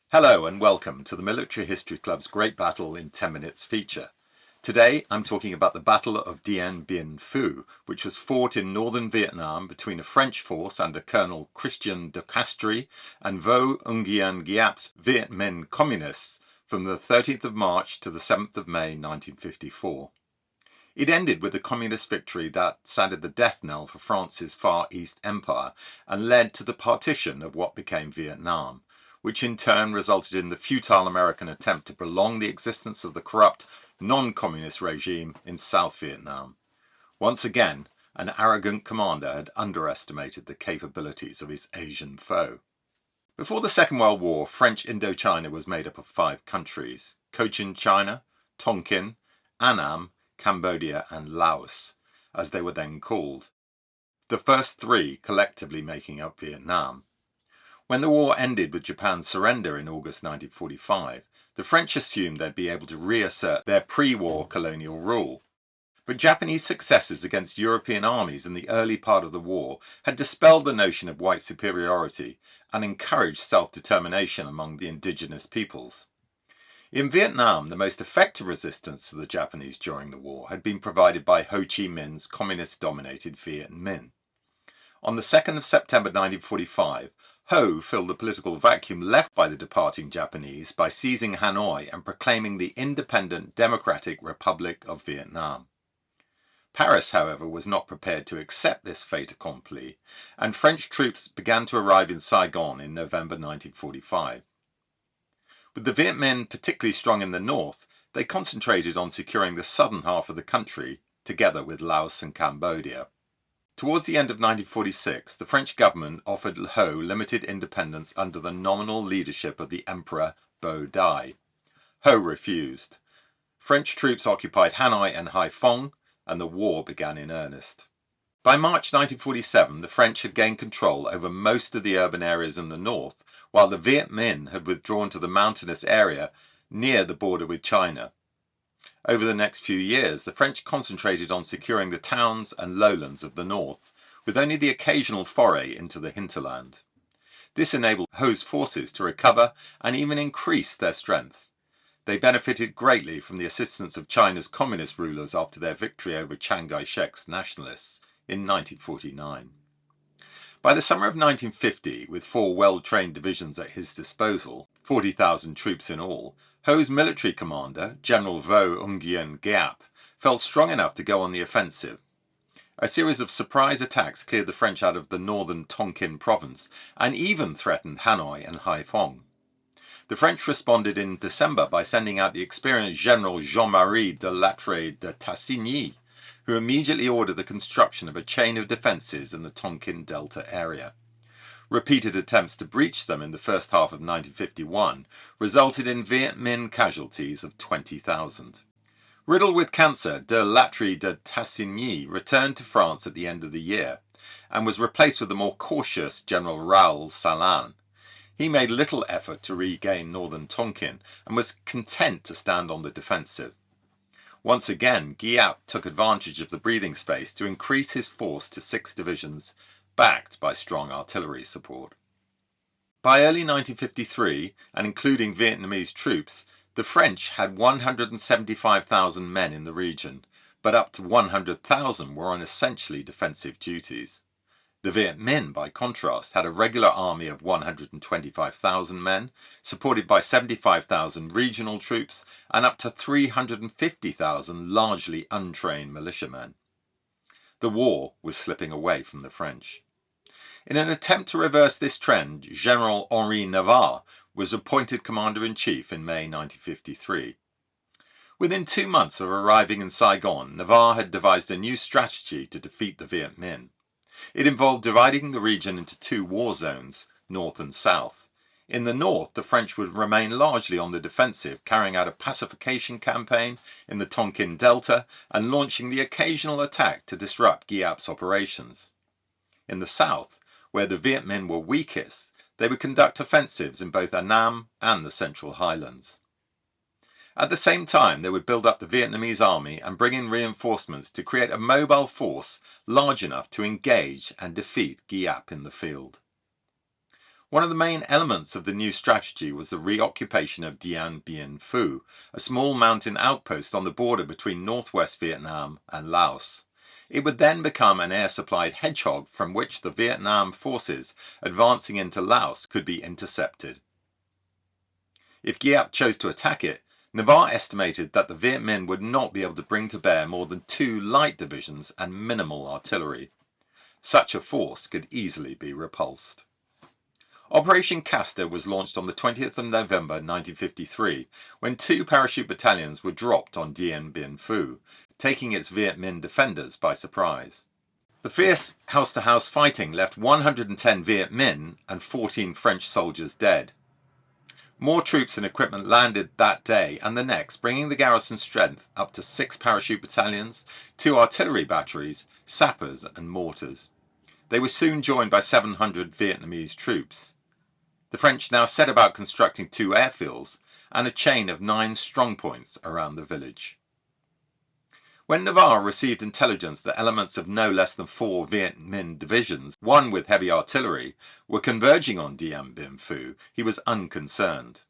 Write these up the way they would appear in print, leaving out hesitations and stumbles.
Hello and welcome to the Military History Club's Great Battle in 10 Minutes feature. Today I'm talking about the Battle of Dien Bien Phu, which was fought in northern Vietnam between a French force under Colonel Christian de Castries and Vo Nguyen Giap's Viet Minh communists from the 13th of March to the 7th of May 1954. It ended with a communist victory that sounded the death knell for France's Far East Empire and led to the partition of what became Vietnam, which in turn resulted in the futile American attempt to prolong the existence of the corrupt, non-communist regime in South Vietnam. Once again, an arrogant commander had underestimated the capabilities of his Asian foe. Before the Second World War, French Indo-China was made up of 5 countries: Cochin China, Tonkin, Annam, Cambodia and Laos, as they were then called, the first 3 collectively making up Vietnam. When the war ended with Japan's surrender in August 1945, the French assumed they'd be able to reassert their pre-war colonial rule. But Japanese successes against European armies in the early part of the war had dispelled the notion of white superiority and encouraged self-determination among the indigenous peoples. In Vietnam, the most effective resistance to the Japanese during the war had been provided by Ho Chi Minh's communist-dominated Viet Minh. On the 2nd of September 1945, Ho filled the political vacuum left by the departing Japanese by seizing Hanoi and proclaiming the independent Democratic Republic of Vietnam. Paris, however, was not prepared to accept this fait accompli, and French troops began to arrive in Saigon in November 1945. With the Viet Minh particularly strong in the north, they concentrated on securing the southern half of the country, together with Laos and Cambodia. Towards the end of 1946, the French government offered Ho limited independence under the nominal leadership of the Emperor Bo Dai. Ho refused. French troops occupied Hanoi and Haiphong, and the war began in earnest. By March 1947, the French had gained control over most of the urban areas in the north, while the Viet Minh had withdrawn to the mountainous area near the border with China. Over the next few years, the French concentrated on securing the towns and lowlands of the north, with only the occasional foray into the hinterland. This enabled Ho's forces to recover and even increase their strength. They benefited greatly from the assistance of China's communist rulers after their victory over Chiang Kai-shek's nationalists in 1949. By the summer of 1950, with 4 well-trained divisions at his disposal, 40,000 troops in all, Ho's military commander, General Vo Nguyen Giap, felt strong enough to go on the offensive. A series of surprise attacks cleared the French out of the northern Tonkin province and even threatened Hanoi and Haiphong. The French responded in December by sending out the experienced General Jean-Marie de Lattre de Tassigny, who immediately ordered the construction of a chain of defences in the Tonkin Delta area. Repeated attempts to breach them in the first half of 1951 resulted in Viet Minh casualties of 20,000. Riddled with cancer, de Lattre de Tassigny returned to France at the end of the year and was replaced with the more cautious General Raoul Salan. He made little effort to regain northern Tonkin and was content to stand on the defensive. Once again, Giap took advantage of the breathing space to increase his force to 6 divisions, backed by strong artillery support. By early 1953, and including Vietnamese troops, the French had 175,000 men in the region, but up to 100,000 were on essentially defensive duties. The Viet Minh, by contrast, had a regular army of 125,000 men, supported by 75,000 regional troops and up to 350,000 largely untrained militiamen. The war was slipping away from the French. In an attempt to reverse this trend, General Henri Navarre was appointed Commander-in-Chief in May 1953. Within 2 months of arriving in Saigon, Navarre had devised a new strategy to defeat the Viet Minh. It involved dividing the region into 2 war zones, north and south. In the north, the French would remain largely on the defensive, carrying out a pacification campaign in the Tonkin Delta and launching the occasional attack to disrupt Giap's operations. In the south, where the Viet Minh were weakest, they would conduct offensives in both Annam and the Central Highlands. At the same time, they would build up the Vietnamese army and bring in reinforcements to create a mobile force large enough to engage and defeat Giap in the field. One of the main elements of the new strategy was the reoccupation of Dien Bien Phu, a small mountain outpost on the border between northwest Vietnam and Laos. It would then become an air-supplied hedgehog from which the Vietnam forces advancing into Laos could be intercepted. If Giap chose to attack it, Navarre estimated that the Viet Minh would not be able to bring to bear more than 2 light divisions and minimal artillery. Such a force could easily be repulsed. Operation Castor was launched on the 20th of November 1953, when 2 parachute battalions were dropped on Dien Bien Phu, taking its Viet Minh defenders by surprise. The fierce house-to-house fighting left 110 Viet Minh and 14 French soldiers dead. More troops and equipment landed that day and the next, bringing the garrison strength up to 6 parachute battalions, 2 artillery batteries, sappers and mortars. They were soon joined by 700 Vietnamese troops. The French now set about constructing 2 airfields and a chain of 9 strongpoints around the village. When Navarre received intelligence that elements of no less than 4 Viet Minh divisions, one with heavy artillery, were converging on Dien Bien Phu, he was unconcerned.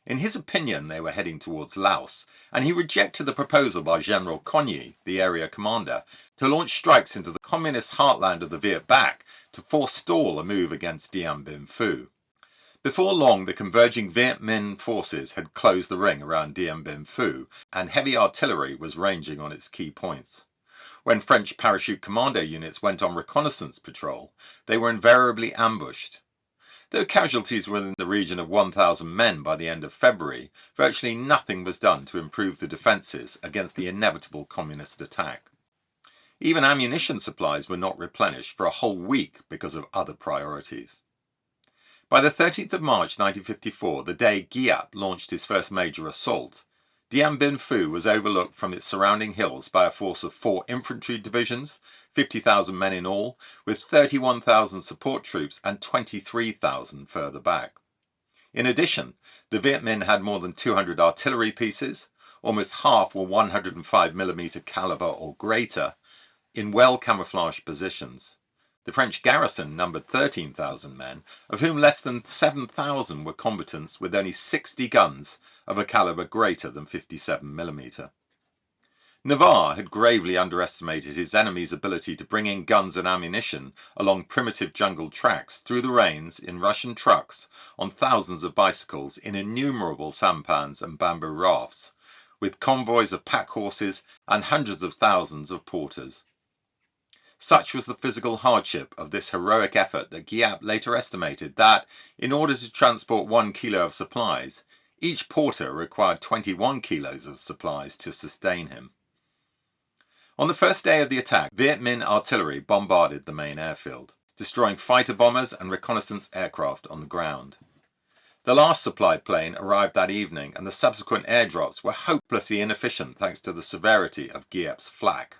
In his opinion, they were heading towards Laos, and he rejected the proposal by General Nguyen, the area commander, to launch strikes into the communist heartland of the Viet Bac to forestall a move against Dien Bien Phu. Before long, the converging Viet Minh forces had closed the ring around Dien Bien Phu, and heavy artillery was ranging on its key points. When French parachute commando units went on reconnaissance patrol, they were invariably ambushed. Though casualties were in the region of 1,000 men by the end of February, virtually nothing was done to improve the defences against the inevitable communist attack. Even ammunition supplies were not replenished for a whole week because of other priorities. By the 13th of March 1954, the day Giap launched his first major assault, Dien Bien Phu was overlooked from its surrounding hills by a force of 4 infantry divisions, 50,000 men in all, with 31,000 support troops and 23,000 further back. In addition, the Viet Minh had more than 200 artillery pieces, almost half were 105mm caliber or greater, in well-camouflaged positions. The French garrison numbered 13,000 men, of whom less than 7,000 were combatants with only 60 guns of a caliber greater than 57mm. Navarre had gravely underestimated his enemy's ability to bring in guns and ammunition along primitive jungle tracks through the rains in Russian trucks, on thousands of bicycles, in innumerable sampans and bamboo rafts, with convoys of pack horses and hundreds of thousands of porters. Such was the physical hardship of this heroic effort that Giap later estimated that, in order to transport 1 kilo of supplies, each porter required 21 kilos of supplies to sustain him. On the first day of the attack, Viet Minh artillery bombarded the main airfield, destroying fighter bombers and reconnaissance aircraft on the ground. The last supply plane arrived that evening, and the subsequent airdrops were hopelessly inefficient thanks to the severity of Giap's flak.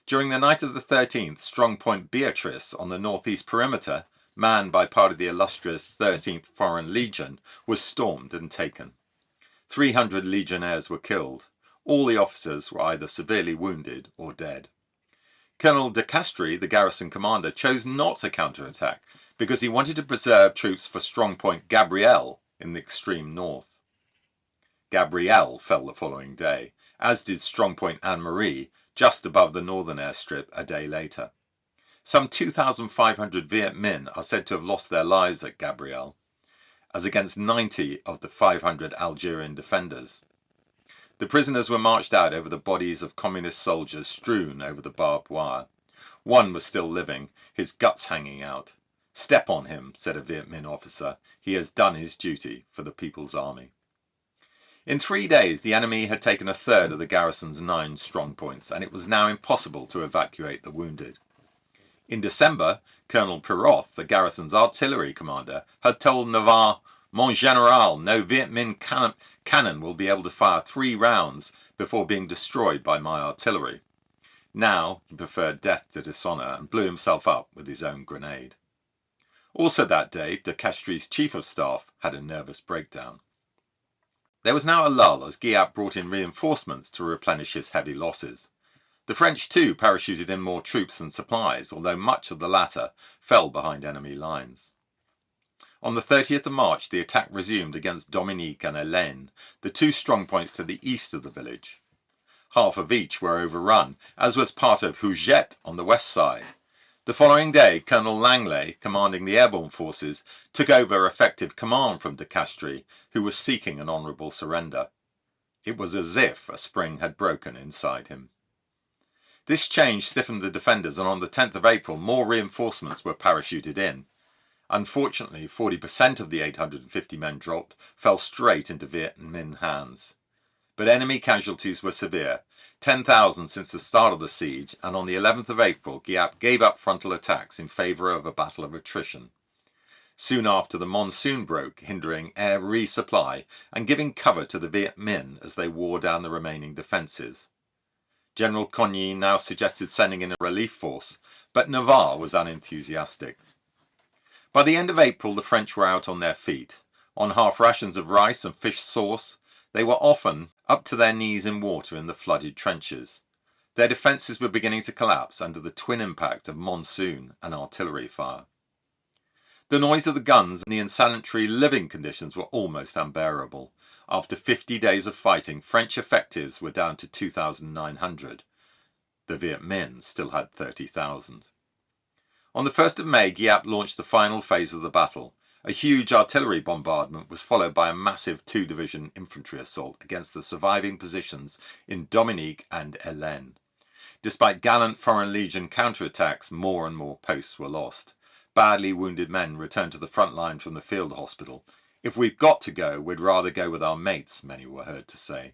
During the night of the 13th, Strong Point Beatrice on the northeast perimeter, manned by part of the illustrious 13th Foreign Legion, was stormed and taken. 300 legionnaires were killed. All the officers were either severely wounded or dead. Colonel de Castries, the garrison commander, chose not to counterattack because he wanted to preserve troops for Strong Point Gabriel in the extreme north. Gabriel fell the following day, as did Strong Point Anne-Marie, just above the northern airstrip a day later. Some 2,500 Viet Minh are said to have lost their lives at Gabriel, as against 90 of the 500 Algerian defenders. The prisoners were marched out over the bodies of communist soldiers strewn over the barbed wire. One was still living, his guts hanging out. "Step on him," said a Viet Minh officer. "He has done his duty for the People's Army." In 3 days, the enemy had taken a third of the garrison's 9 strongpoints, and it was now impossible to evacuate the wounded. In December, Colonel Piroth, the garrison's artillery commander, had told Navarre, "Mon général, no Viet Minh cannon will be able to fire 3 rounds before being destroyed by my artillery." Now he preferred death to dishonour and blew himself up with his own grenade. Also that day, de Castries' chief of staff had a nervous breakdown. There was now a lull as Giap brought in reinforcements to replenish his heavy losses. The French too parachuted in more troops and supplies, although much of the latter fell behind enemy lines. On the 30th of March, the attack resumed against Dominique and Hélène, the two strongpoints to the east of the village. Half of each were overrun, as was part of Hujet on the west side. The following day, Colonel Langley, commanding the airborne forces, took over effective command from de Castries, who was seeking an honourable surrender. It was as if a spring had broken inside him. This change stiffened the defenders, and on the 10th of April more reinforcements were parachuted in. Unfortunately, 40% of the 850 men dropped fell straight into Viet Minh hands. But enemy casualties were severe, 10,000 since the start of the siege, and on the 11th of April Giap gave up frontal attacks in favour of a battle of attrition. Soon after, the monsoon broke, hindering air resupply and giving cover to the Viet Minh as they wore down the remaining defences. General Nguyen now suggested sending in a relief force, but Navarre was unenthusiastic. By the end of April, the French were out on their feet. On half rations of rice and fish sauce, they were often up to their knees in water in the flooded trenches. Their defences were beginning to collapse under the twin impact of monsoon and artillery fire. The noise of the guns and the insanitary living conditions were almost unbearable. After 50 days of fighting, French effectives were down to 2,900. The Viet Minh still had 30,000. On the 1st of May, Giap launched the final phase of the battle. A huge artillery bombardment was followed by a massive two-division infantry assault against the surviving positions in Dominique and Hélène. Despite gallant Foreign Legion counterattacks, more and more posts were lost. Badly wounded men returned to the front line from the field hospital. "If we've got to go, we'd rather go with our mates," many were heard to say.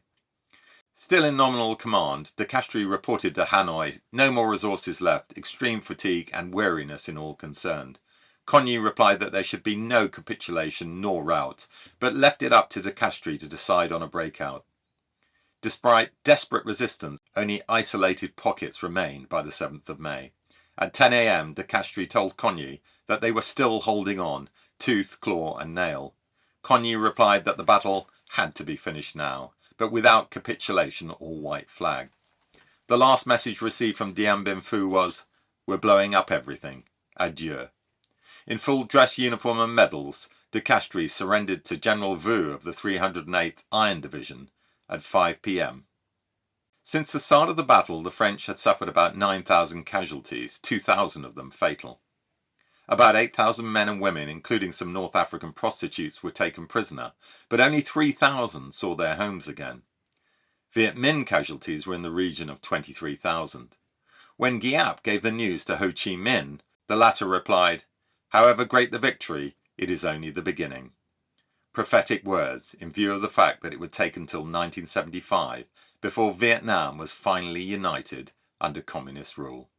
Still in nominal command, de Castries reported to Hanoi no more resources left, extreme fatigue and weariness in all concerned. Cogny replied that there should be no capitulation nor rout, but left it up to de Castries to decide on a breakout. Despite desperate resistance, only isolated pockets remained by the 7th of May. At 10 a.m, de Castries told Cogny that they were still holding on, tooth, claw and nail. Cogny replied that the battle had to be finished now, but without capitulation or white flag. The last message received from Dien Bien Phu was, "We're blowing up everything. Adieu." In full dress uniform and medals, de Castries surrendered to General Vu of the 308th Iron Division at 5 p.m. Since the start of the battle, the French had suffered about 9,000 casualties, 2,000 of them fatal. About 8,000 men and women, including some North African prostitutes, were taken prisoner, but only 3,000 saw their homes again. Viet Minh casualties were in the region of 23,000. When Giap gave the news to Ho Chi Minh, the latter replied, "However great the victory, it is only the beginning." Prophetic words, in view of the fact that it would take until 1975 before Vietnam was finally united under communist rule.